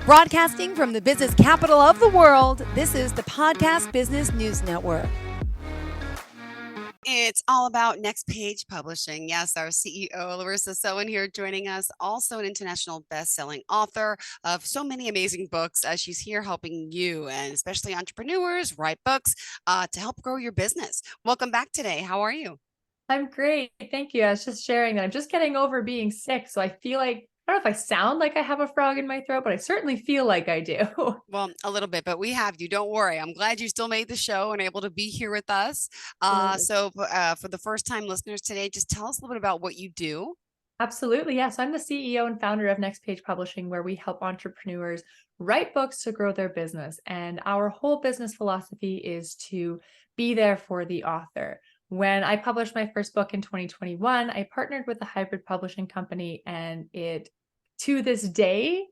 Broadcasting from the business capital of the world, this is the Podcast Business News Network. It's all about Next Page Publishing. Yes, our CEO, Larissa Soehn, here joining us, also an international best-selling author of so many amazing books. She's here helping you, and especially entrepreneurs, write books to help grow your business. Welcome back today. How are you? I'm great. Thank you. I was just sharing that I'm just getting over being sick. So I feel like, I don't know if I sound like I have a frog in my throat, but I certainly feel like I do. Well, a little bit, but we have you. Don't worry. I'm glad you still made the show and able to be here with us. Absolutely. For the first time listeners today, just tell us a little bit about what you do. Absolutely. Yes. I'm the CEO and founder of Next Page Publishing, where we help entrepreneurs write books to grow their business. And our whole business philosophy is to be there for the author. When I published my first book in 2021, I partnered with a hybrid publishing company, and it, to this day,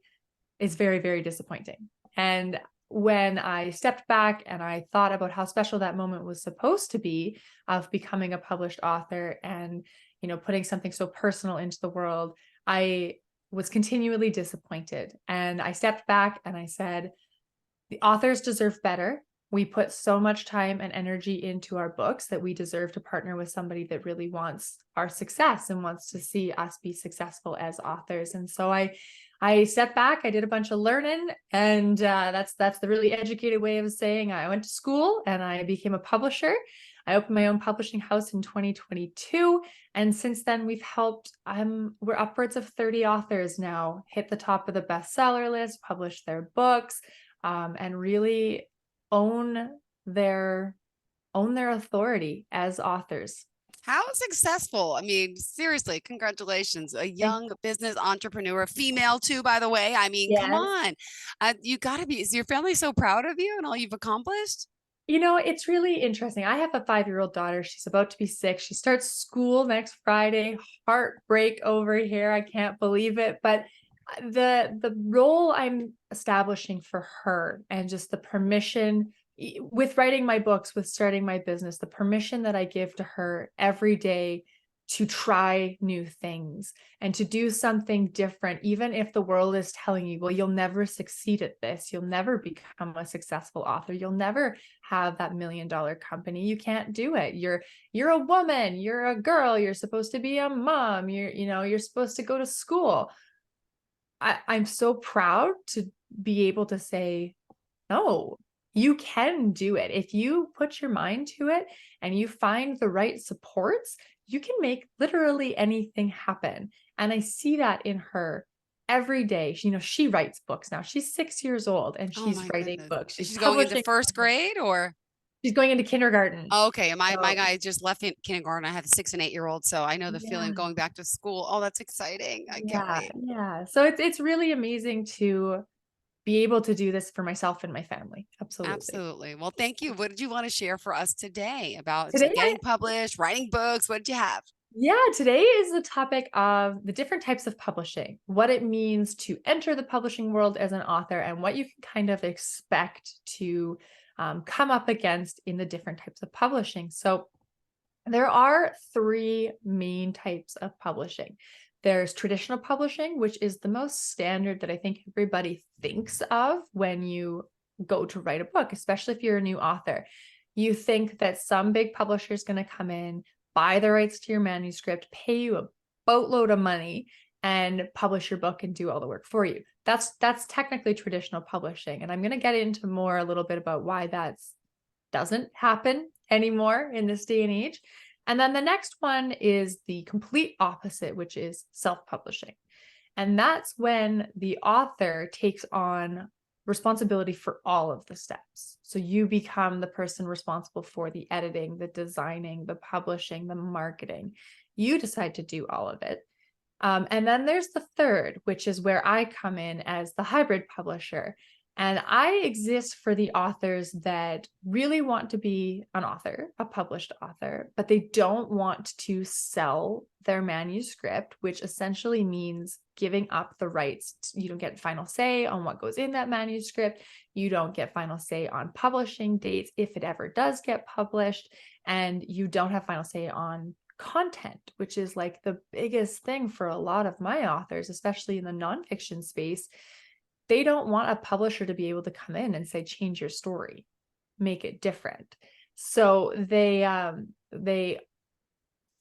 is very, very disappointing. And when I stepped back and I thought about how special that moment was supposed to be of becoming a published author and, putting something so personal into the world, I was continually disappointed. And I stepped back and I said, the authors deserve better. We put so much time and energy into our books that we deserve to partner with somebody that really wants our success and wants to see us be successful as authors. And so I stepped back, I did a bunch of learning, and that's the really educated way of saying I went to school and I became a publisher. I opened my own publishing house in 2022, and since then we've helped we're upwards of 30 authors now hit the top of the bestseller list, publish their books, and really own their authority as authors. How successful? I mean, seriously, congratulations. A young business entrepreneur, female too, by the way. I mean, come Yes. on. You got to be, is your family so proud of you and all you've accomplished? It's really interesting. I have a 5-year-old daughter. She's about to be 6. She starts school next Friday. Heartbreak over here. I can't believe it. But the role I'm establishing for her, and just the permission with writing my books, with starting my business, the permission that I give to her every day to try new things and to do something different, even if the world is telling you, well, you'll never succeed at this. You'll never become a successful author. You'll never have that $1 million company. You can't do it. You're a woman, you're a girl, you're supposed to be a mom, you're supposed to go to school. I'm so proud to be able to say, no, you can do it. If you put your mind to it and you find the right supports, you can make literally anything happen. And I see that in her every day. She writes books now. She's 6 years old and Oh she's my writing goodness. books. She's She's going into publishing. first grade or? She's going into kindergarten. Oh, okay. My So guy just left kindergarten. I have a 6 and 8-year-old, so I know the feeling yeah. of going back to school. Oh, that's exciting. I can't Yeah, wait. yeah. So it's really amazing to be able to do this for myself and my family. Absolutely. Absolutely. Well, thank you. What did you want to share for us today about Today, getting published, writing books? What did you have? today is the topic of the different types of publishing, what it means to enter the publishing world as an author, and what you can kind of expect to come up against in the different types of publishing. So there are 3 main types of publishing. There's traditional publishing, which is the most standard that I think everybody thinks of when you go to write a book, especially if you're a new author. You think that some big publisher is going to come in, buy the rights to your manuscript, pay you a boatload of money, and publish your book and do all the work for you. That's technically traditional publishing, and I'm going to get into more a little bit about why that doesn't happen anymore in this day and age. And then the next one is the complete opposite, which is self-publishing. And that's when the author takes on responsibility for all of the steps. So you become the person responsible for the editing, the designing, the publishing, the marketing. You decide to do all of it. And then there's the third, which is where I come in as the hybrid publisher. And I exist for the authors that really want to be an author, a published author, but they don't want to sell their manuscript, which essentially means giving up the rights. You don't get final say on what goes in that manuscript. You don't get final say on publishing dates if it ever does get published. And you don't have final say on content, which is like the biggest thing for a lot of my authors, especially in the nonfiction space. they don't want a publisher to be able to come in and say, change your story, make it different. So they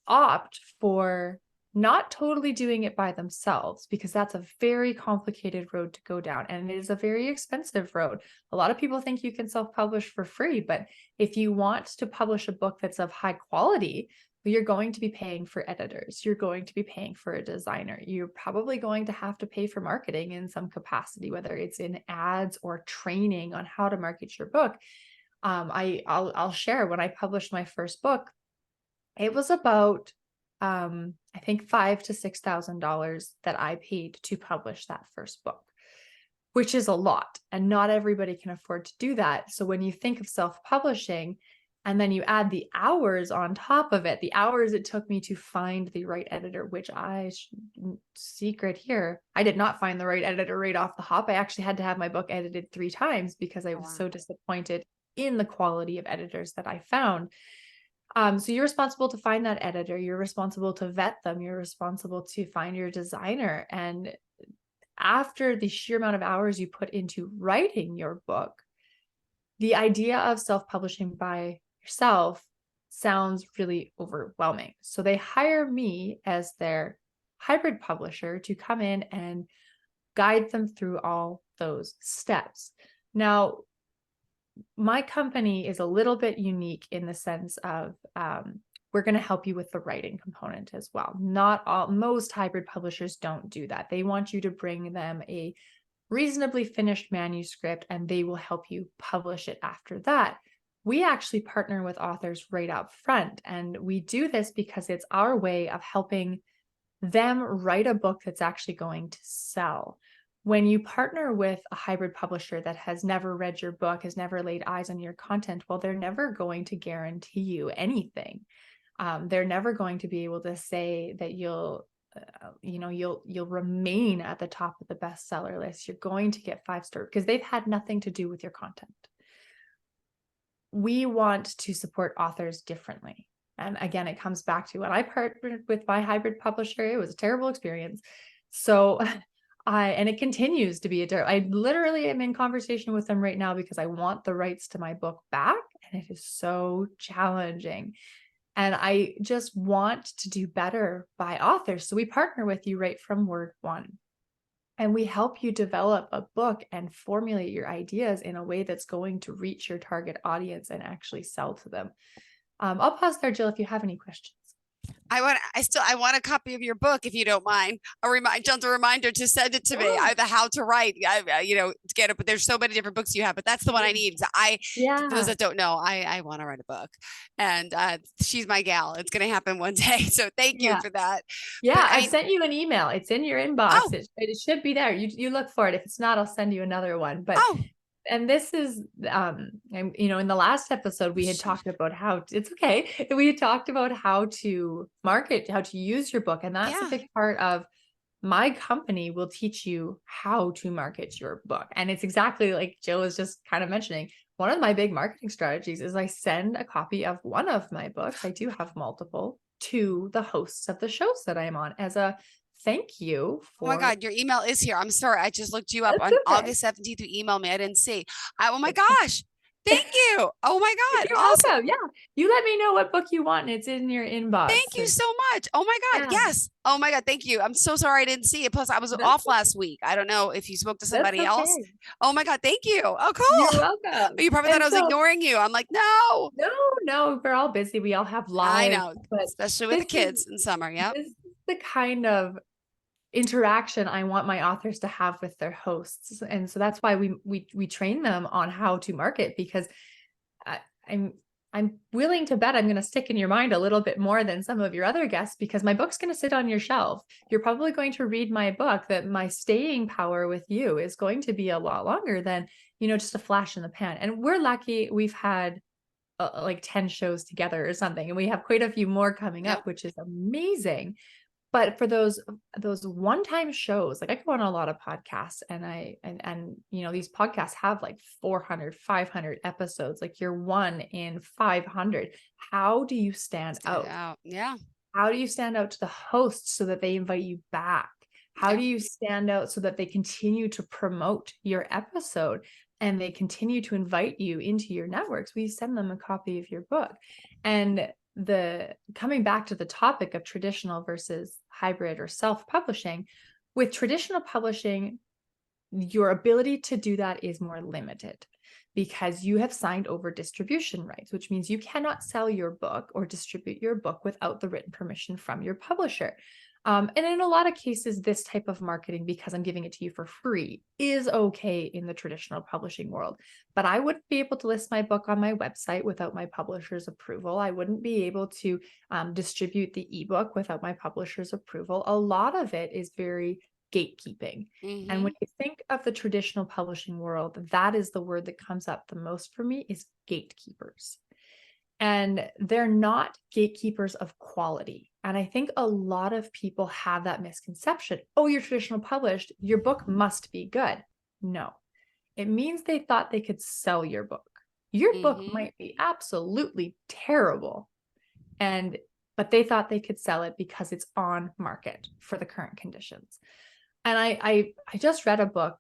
opt for not totally doing it by themselves, because that's a very complicated road to go down, and it is a very expensive road. A lot of people think you can self-publish for free, but if you want to publish a book that's of high quality, you're going to be paying for editors, you're going to be paying for a designer, you're probably going to have to pay for marketing in some capacity, whether it's in ads or training on how to market your book. I'll share, when I published my first book, it was about I think $5,000 to $6,000 that I paid to publish that first book, which is a lot, and not everybody can afford to do that. So when you think of self-publishing and then you add the hours on top of it, the hours it took me to find the right editor, which secret here, I did not find the right editor right off the hop. I actually had to have my book edited 3 times because I was so disappointed in the quality of editors that I found. So you're responsible to find that editor, you're responsible to vet them, you're responsible to find your designer. And after the sheer amount of hours you put into writing your book, the idea of self-publishing by yourself sounds really overwhelming. So they hire me as their hybrid publisher to come in and guide them through all those steps. Now, my company is a little bit unique in the sense of we're going to help you with the writing component as well. Most hybrid publishers don't do that. They want you to bring them a reasonably finished manuscript and they will help you publish it after that. We actually partner with authors right up front, and we do this because it's our way of helping them write a book that's actually going to sell. When you partner with a hybrid publisher that has never read your book, has never laid eyes on your content, well, they're never going to guarantee you anything. They're never going to be able to say that you'll remain at the top of the bestseller list. You're going to get 5-star because they've had nothing to do with your content. We want to support authors differently. And again, it comes back to when I partnered with my hybrid publisher, it was a terrible experience. So and it continues to be I literally am in conversation with them right now because I want the rights to my book back, and it is so challenging. And I just want to do better by authors. So we partner with you right from word one. And we help you develop a book and formulate your ideas in a way that's going to reach your target audience and actually sell to them. I'll pause there, Jill, if you have any questions. I want a copy of your book if you don't mind. Just a reminder to send it to me. The How to Write, to get it. But there's so many different books you have, but that's the one I need. For those that don't know, I want to write a book, and she's my gal. It's going to happen one day. So thank you for that. Yeah, I sent you an email. It's in your inbox. Oh. It should be there. You look for it. If it's not, I'll send you another one. But and this is, in the last episode, we had talked about we had talked about how to market, how to use your book. And that's a big part of my company will teach you how to market your book. And it's exactly like Jill was just kind of mentioning. One of my big marketing strategies is I send a copy of one of my books, I do have multiple, to the hosts of the shows that I'm on as a thank you for. Oh my God, your email is here. I'm sorry. I just looked you up on August 17th. You emailed me. I didn't see. Oh my gosh. Thank you. Oh my God. You're welcome. Yeah. You let me know what book you want and it's in your inbox. Thank you so much. Oh my God. Yes. Oh my God. Thank you. I'm so sorry I didn't see it. Plus I was off last week. I don't know if you spoke to somebody else. Oh my God. Thank you. Oh, cool. You're welcome. You probably thought I was ignoring you. I'm like, no. No. We're all busy. We all have lives. I know. Especially with the kids in summer. Yeah. This is the kind of interaction I want my authors to have with their hosts. And so that's why we train them on how to market, because I'm willing to bet I'm going to stick in your mind a little bit more than some of your other guests, because my book's going to sit on your shelf. You're probably going to read my book, that my staying power with you is going to be a lot longer than, just a flash in the pan. And we're lucky we've had like 10 shows together or something, and we have quite a few more coming up, which is amazing. But for those one-time shows, like I go on a lot of podcasts and these podcasts have like 400, 500 episodes, like you're one in 500. How do you stand out? Yeah. How do you stand out to the hosts so that they invite you back? How Yeah. do you stand out so that they continue to promote your episode and they continue to invite you into your networks? We send them a copy of your book. And the coming back to the topic of traditional versus hybrid or self-publishing, with traditional publishing, your ability to do that is more limited because you have signed over distribution rights, which means you cannot sell your book or distribute your book without the written permission from your publisher. And in a lot of cases, this type of marketing, because I'm giving it to you for free, is okay in the traditional publishing world. But I wouldn't be able to list my book on my website without my publisher's approval. I wouldn't be able to distribute the ebook without my publisher's approval. A lot of it is very gatekeeping. And when you think of the traditional publishing world, that is the word that comes up the most for me is gatekeepers. And they're not gatekeepers of quality. And I think a lot of people have that misconception. Oh, you're traditional published, your book must be good. No, it means they thought they could sell your book. Your book might be absolutely terrible, but they thought they could sell it because it's on market for the current conditions. And I just read a book.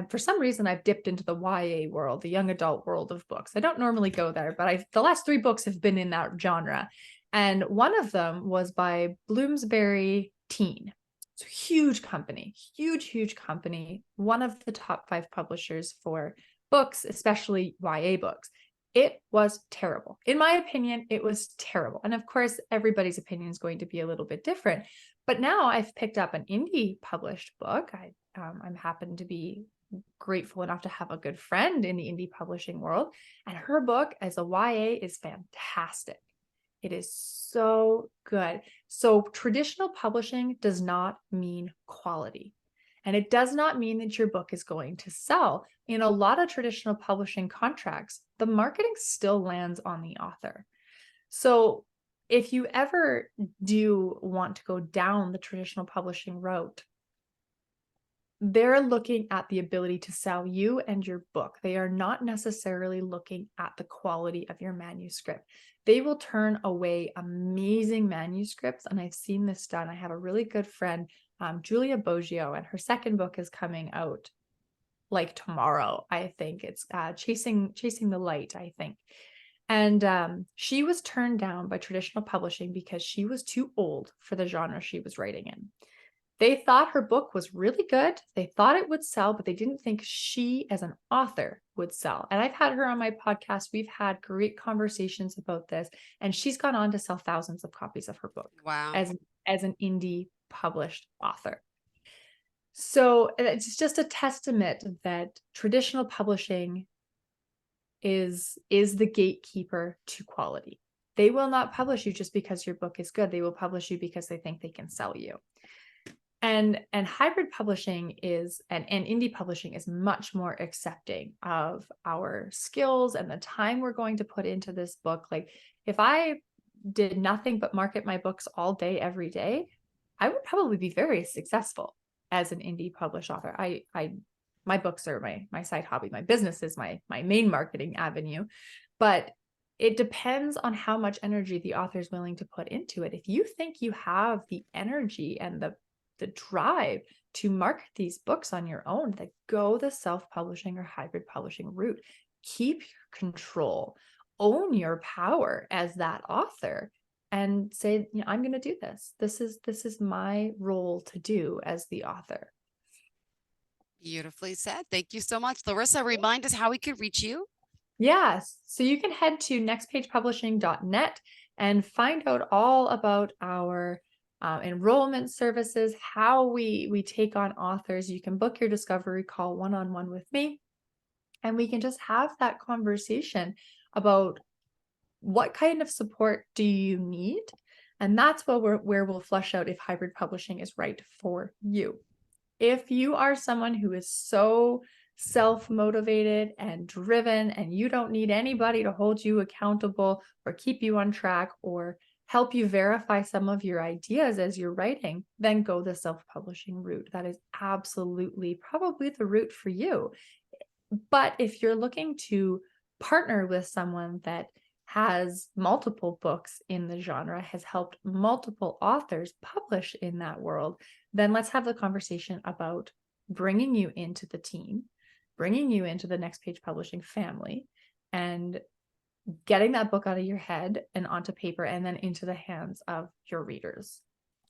For some reason, I've dipped into the YA world, the young adult world of books. I don't normally go there, but the last 3 books have been in that genre. And one of them was by Bloomsbury Teen. It's a huge company, huge company. One of the top 5 publishers for books, especially YA books. It was terrible. In my opinion, it was terrible. And of course, everybody's opinion is going to be a little bit different. But now I've picked up an indie published book. I'm happen to be grateful enough to have a good friend in the indie publishing world. And her book as a YA is fantastic. It is so good. So traditional publishing does not mean quality. And it does not mean that your book is going to sell. In a lot of traditional publishing contracts, the marketing still lands on the author. So if you ever do want to go down the traditional publishing route, they're looking at the ability to sell you and your book. They are not necessarily looking at the quality of your manuscript. They will turn away amazing manuscripts. And I've seen this done. I have a really good friend, Julia Boggio, and her second book is coming out like tomorrow. I think it's Chasing the Light, I think. And she was turned down by traditional publishing because she was too old for the genre she was writing in. They thought her book was really good. They thought it would sell, but they didn't think she as an author would sell. And I've had her on my podcast. We've had great conversations about this. And she's gone on to sell thousands of copies of her book. Wow. As an indie published author. So it's just a testament that traditional publishing is the gatekeeper to quality. They will not publish you just because your book is good. They will publish you because they think they can sell you. And hybrid publishing and indie publishing is much more accepting of our skills and the time we're going to put into this book. Like if I did nothing but market my books all day, every day, I would probably be very successful as an indie published author. My books are my side hobby. My business is my main marketing avenue, but it depends on how much energy the author is willing to put into it. If you think you have the energy and the drive to market these books on your own, then go the self-publishing or hybrid publishing route. Keep your control, own your power as that author, and say, I'm going to do this. This is my role to do as the author. Beautifully said. Thank you so much. Larissa, remind us how we could reach you. Yes. So you can head to nextpagepublishing.net and find out all about our enrollment services, how we take on authors. You can book your discovery call one-on-one with me, and we can just have that conversation about what kind of support do you need? And that's where we'll flush out if hybrid publishing is right for you. If you are someone who is so self-motivated and driven and you don't need anybody to hold you accountable or keep you on track or help you verify some of your ideas as you're writing, then go the self-publishing route. That is absolutely probably the route for you. But if you're looking to partner with someone that has multiple books in the genre, has helped multiple authors publish in that world, then let's have the conversation about bringing you into the team, bringing you into the Next Page Publishing family, and getting that book out of your head and onto paper and then into the hands of your readers.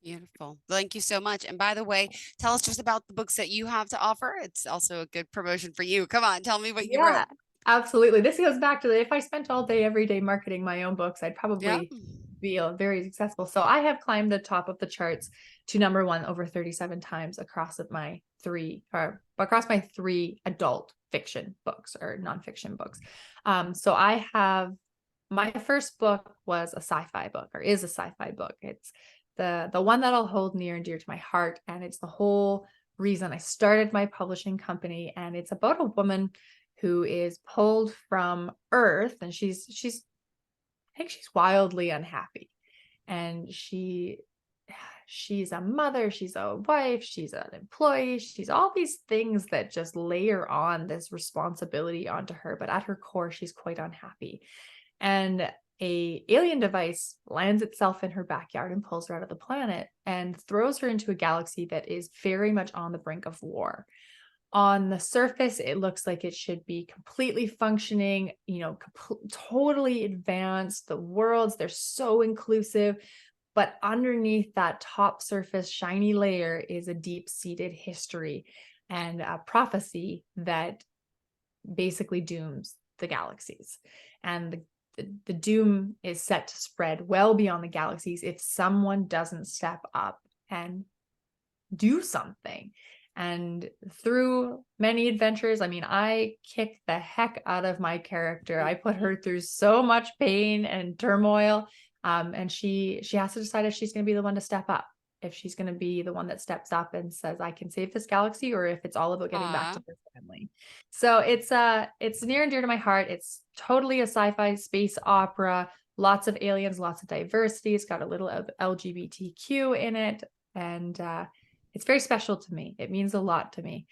Beautiful. Thank you so much. And by the way, tell us just about the books that you have to offer. It's also a good promotion for you. Come on, tell me what you wrote. Absolutely. This goes back to if I spent all day, every day marketing my own books, I'd Yeah. probably be very successful. So I have climbed the top of the charts to number one over 37 times across my three adult fiction books or nonfiction books. So I have, my first book was a sci-fi book, or is a sci-fi book. It's the one that I'll hold near and dear to my heart. And it's the whole reason I started my publishing company. And it's about a woman who is pulled from Earth, and she's I think she's wildly unhappy. And she's a mother, she's a wife, she's an employee, she's all these things that just layer on this responsibility onto her, but at her core she's quite unhappy. And a alien device lands itself in her backyard and pulls her out of the planet and throws her into a galaxy that is very much on the brink of war. On the surface, it looks like it should be completely functioning, totally advanced. The worlds, they're so inclusive, but underneath that top surface shiny layer is a deep-seated history and a prophecy that basically dooms the galaxies. And the doom is set to spread well beyond the galaxies if someone doesn't step up and do something. And through many adventures, I kicked the heck out of my character. I put her through so much pain and turmoil. And she has to decide if she's going to be the one to step up, if she's going to be the one that steps up and says, I can save this galaxy, or if it's all about getting back to her family. So it's near and dear to my heart. It's totally a sci-fi space opera, lots of aliens, lots of diversity. It's got a little of LGBTQ in it. And, it's very special to me. It means a lot to me.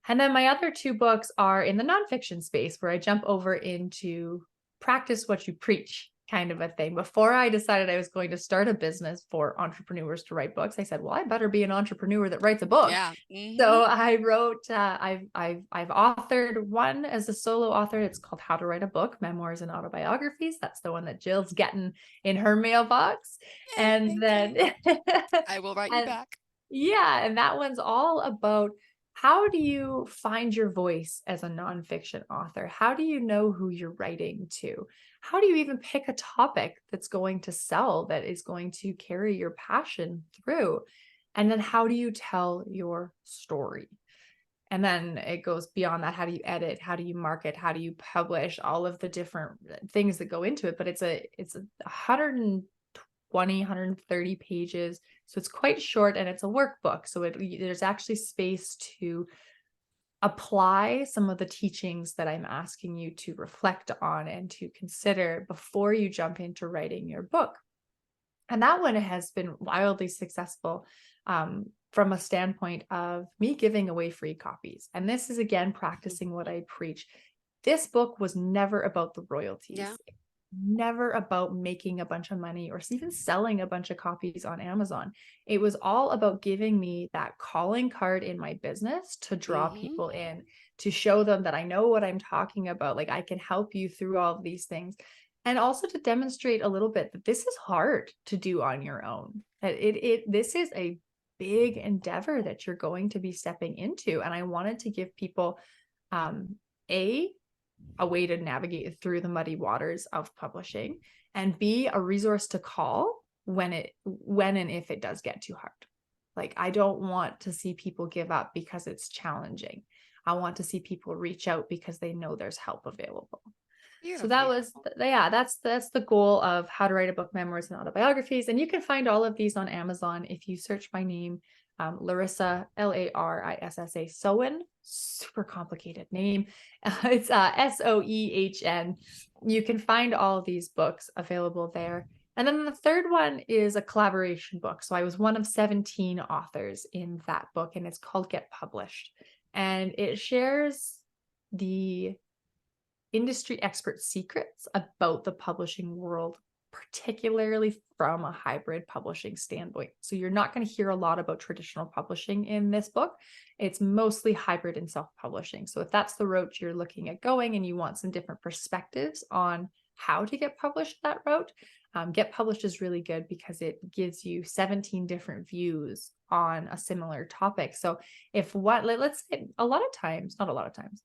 And then my other two books are in the nonfiction space, where I jump over into practice what you preach kind of a thing. Before I decided I was going to start a business for entrepreneurs to write books, I said, well, I better be an entrepreneur that writes a book. Yeah. So I wrote, I've authored one as a solo author. It's called How to Write a Book, Memoirs and Autobiographies. That's the one that Jill's getting in her mailbox. Yay, and then I will write you back. Yeah, and that one's all about, how do you find your voice as a nonfiction author? How do you know who you're writing to? How do you even pick a topic that's going to sell, that is going to carry your passion through? And then how do you tell your story? And then it goes beyond that. How do you edit? How do you market? How do you publish? All of the different things that go into it. But it's a 130 pages. So it's quite short, and it's a workbook. So there's actually space to apply some of the teachings that I'm asking you to reflect on and to consider before you jump into writing your book. And that one has been wildly successful from a standpoint of me giving away free copies. And this is, again, practicing what I preach. This book was never about the royalties. Yeah. Never about making a bunch of money or even selling a bunch of copies on Amazon. It was all about giving me that calling card in my business to draw people in, to show them that I know what I'm talking about. Like, I can help you through all of these things. And also to demonstrate a little bit that this is hard to do on your own. This is a big endeavor that you're going to be stepping into. And I wanted to give people a way to navigate through the muddy waters of publishing, and B, a resource to call when and if it does get too hard. Like, I don't want to see people give up because it's challenging. I want to see people reach out because they know there's help available. Beautiful. So that was, that's the goal of How to Write a Book, Memoirs and Autobiographies. And you can find all of these on Amazon if you search my name, Larissa, Larissa, Soehn, super complicated name. It's Soehn. You can find all of these books available there. And then the third one is a collaboration book. So I was one of 17 authors in that book, and it's called Get Published. And it shares the industry expert secrets about the publishing world, particularly from a hybrid publishing standpoint. So you're not going to hear a lot about traditional publishing in this book. It's mostly hybrid and self-publishing. So if that's the route you're looking at going and you want some different perspectives on how to get published that route, Get Published is really good because it gives you 17 different views on a similar topic. So let's say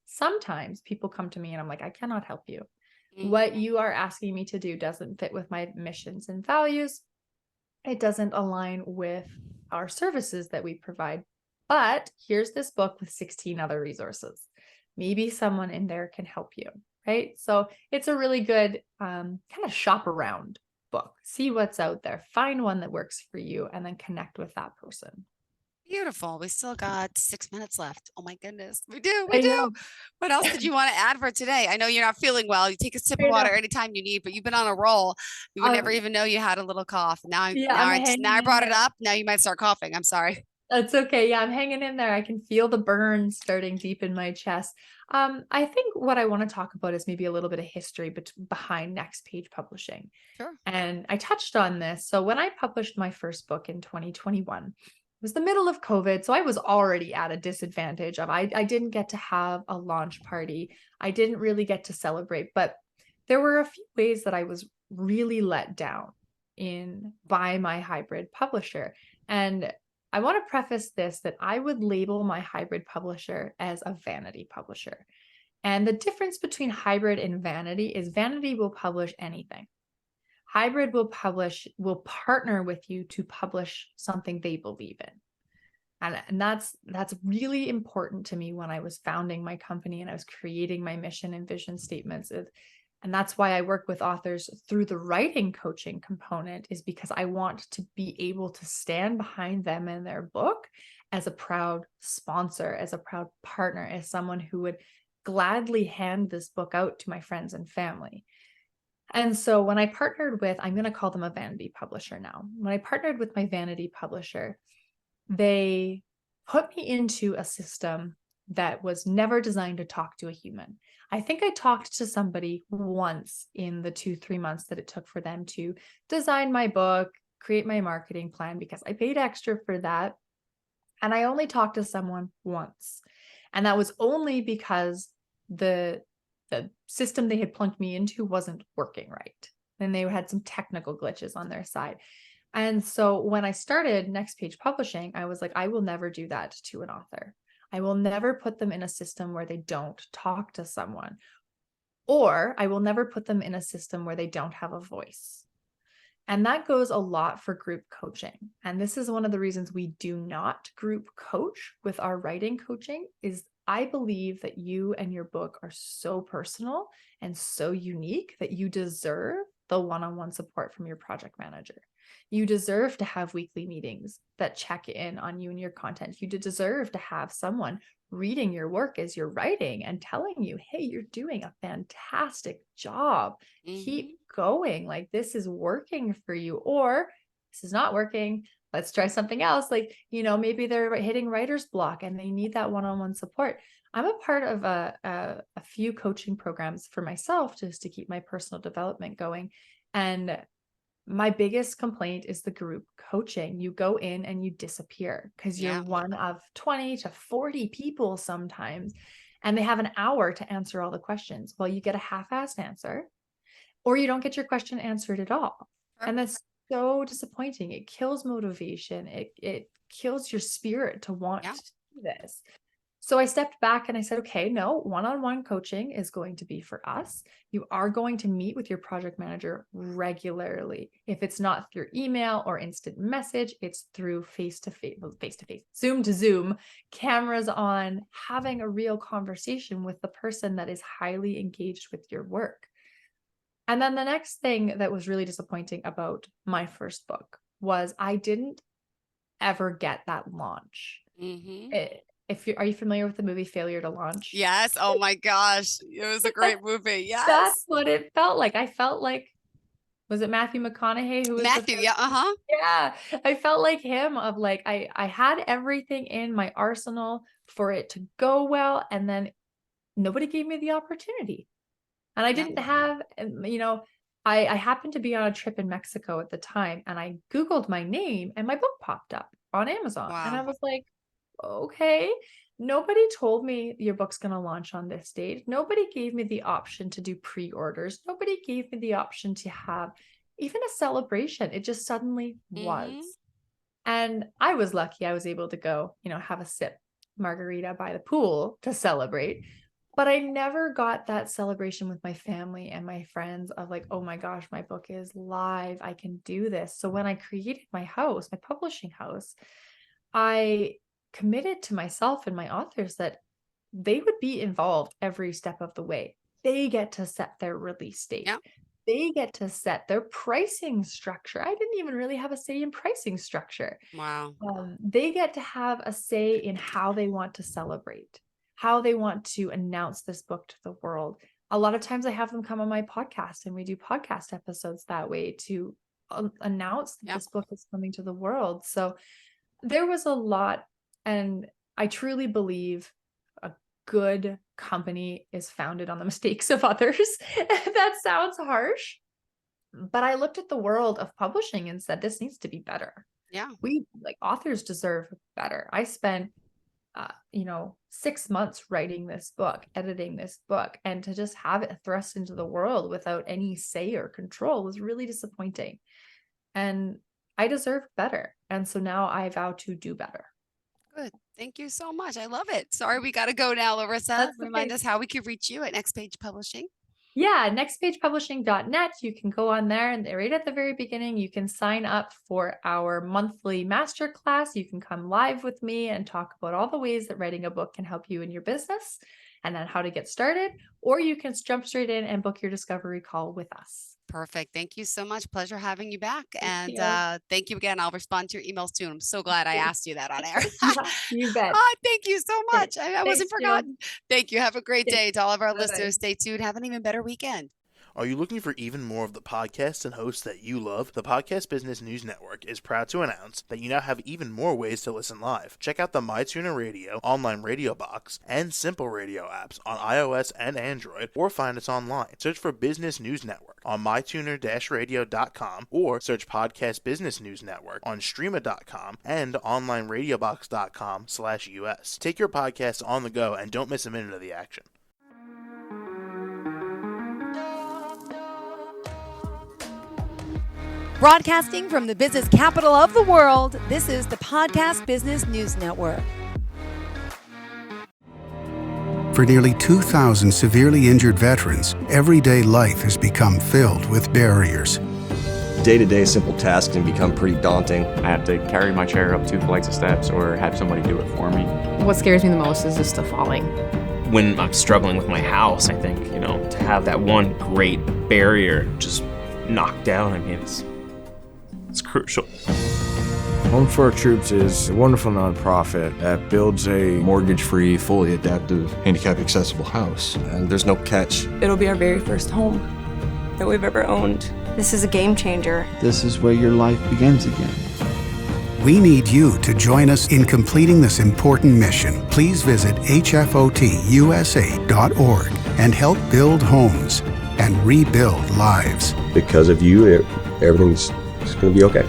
sometimes people come to me and I'm like, I cannot help you. What you are asking me to do doesn't fit with my missions and values. It doesn't align with our services that we provide. But here's this book with 16 other resources. Maybe someone in there can help you, right? So it's a really good kind of shop around book. See what's out there, find one that works for you, and then connect with that person. Beautiful. We still got 6 minutes left. Oh my goodness. We do. We I do. know. What else did you want to add for today? I know you're not feeling well. You take a sip I of know. water anytime you need, but you've been on a roll. You would never Um, even know you had a little cough. yeah, I'm Now hanging I in brought it there. up. Now you might start coughing. I'm sorry. That's okay. Yeah, I'm hanging in there. I can feel the burn starting deep in my chest. I think what I want to talk about is maybe a little bit of history behind Next Page Publishing. Sure. And I touched on this. So when I published my first book in 2021, it was the middle of COVID. So I was already at a disadvantage of I didn't get to have a launch party. I didn't really get to celebrate, but there were a few ways that I was really let down by my hybrid publisher. And I want to preface this that I would label my hybrid publisher as a vanity publisher. And the difference between hybrid and vanity is vanity will publish anything. Hybrid will partner with you to publish something they believe in. And that's really important to me when I was founding my company and I was creating my mission and vision statements. And that's why I work with authors through the writing coaching component, is because I want to be able to stand behind them and their book as a proud sponsor, as a proud partner, as someone who would gladly hand this book out to my friends and family. And so when I partnered with, I'm going to call them a vanity publisher now. When I partnered with my vanity publisher, they put me into a system that was never designed to talk to a human. I think I talked to somebody once in the 2-3 months that it took for them to design my book, create my marketing plan, because I paid extra for that. And I only talked to someone once. And that was only because the system they had plunked me into wasn't working right. And they had some technical glitches on their side. And so when I started Next Page Publishing, I was like, I will never do that to an author. I will never put them in a system where they don't talk to someone, or I will never put them in a system where they don't have a voice. And that goes a lot for group coaching. And this is one of the reasons we do not group coach with our writing coaching, is I believe that you and your book are so personal and so unique that you deserve the one-on-one support from your project manager. You deserve to have weekly meetings that check in on you and your content. You deserve to have someone reading your work as you're writing and telling you, hey, you're doing a fantastic job. Keep going. Like, this is working for you, or this is not working. Let's try something else. Like, maybe they're hitting writer's block and they need that one-on-one support. I'm a part of a few coaching programs for myself just to keep my personal development going. And my biggest complaint is the group coaching. You go in and you disappear because you're one of 20 to 40 people sometimes, and they have an hour to answer all the questions. Well, you get a half-assed answer, or you don't get your question answered at all. And that's so disappointing. It kills motivation. It kills your spirit to want to do this. So I stepped back and I said, okay, no, one-on-one coaching is going to be for us. You are going to meet with your project manager regularly. If it's not through email or instant message, it's through face-to-face, Zoom to Zoom, cameras on, having a real conversation with the person that is highly engaged with your work. And then the next thing that was really disappointing about my first book was I didn't ever get that launch. Are you familiar with the movie Failure to Launch? Yes. Oh my gosh. It was a great movie. Yes. That's what it felt like. I felt like, was it Matthew McConaughey who was Matthew? Yeah. Yeah. I felt like him, of like, I had everything in my arsenal for it to go well, and then nobody gave me the opportunity. And I Yep. didn't have, I happened to be on a trip in Mexico at the time, and I Googled my name and my book popped up on Amazon. And I Wow. was like, okay, nobody told me your book's going to launch on this date. Nobody gave me the option to do pre-orders. Nobody gave me the option to have even a celebration. It just suddenly was. Mhm. And I was lucky I was able to go, have a sip margarita by the pool to celebrate. But I never got that celebration with my family and my friends of like, oh my gosh, my book is live. I can do this. So when I created my house, my publishing house, I committed to myself and my authors that they would be involved every step of the way. They get to set their release date. Yep. They get to set their pricing structure. I didn't even really have a say in pricing structure. Wow. They get to have a say in how they want to celebrate, how they want to announce this book to the world. A lot of times I have them come on my podcast and we do podcast episodes that way to announce that Yep. this book is coming to the world. So there was a lot, and I truly believe a good company is founded on the mistakes of others. That sounds harsh, but I looked at the world of publishing and said, this needs to be better. Yeah. Authors deserve better. I spent 6 months writing this book, editing this book, and to just have it thrust into the world without any say or control was really disappointing. And I deserved better. And so now I vow to do better. Good. Thank you so much. I love it. Sorry, we got to go now, Larissa. That's Remind okay. us how we can reach you at Next Page Publishing. Yeah, nextpagepublishing.net. You can go on there, and right at the very beginning, you can sign up for our monthly masterclass. You can come live with me and talk about all the ways that writing a book can help you in your business and then how to get started, or you can jump straight in and book your discovery call with us. Perfect. Thank you so much. Pleasure having you back. Thank you. Thank you again. I'll respond to your emails soon. I'm so glad I asked you that on air. You bet. Thank you so much. I wasn't Thanks, Jill. forgotten. Thank you. Have a great day to all of our Bye-bye. listeners. Stay tuned. Have an even better weekend. Are you looking for even more of the podcasts and hosts that you love? The Podcast Business News Network is proud to announce that you now have even more ways to listen live. Check out the MyTuner Radio, online radio box, and Simple Radio apps on iOS and Android, or find us online. Search for Business News Network on mytuner-radio.com, or search Podcast Business News Network on streama.com and onlineradiobox.com/US. Take your podcast on the go and don't miss a minute of the action. Broadcasting from the business capital of the world, this is the Podcast Business News Network. For nearly 2,000 severely injured veterans, everyday life has become filled with barriers. Day-to-day simple tasks can become pretty daunting. I have to carry my chair up 2 flights of steps or have somebody do it for me. What scares me the most is just the falling. When I'm struggling with my house, I think, to have that one great barrier just knocked down, it's crucial. Home for Our Troops is a wonderful nonprofit that builds a mortgage-free, fully adaptive, handicap-accessible house. And there's no catch. It'll be our very first home that we've ever owned. This is a game changer. This is where your life begins again. We need you to join us in completing this important mission. Please visit hfotusa.org and help build homes and rebuild lives. Because of you, everything's going to be okay.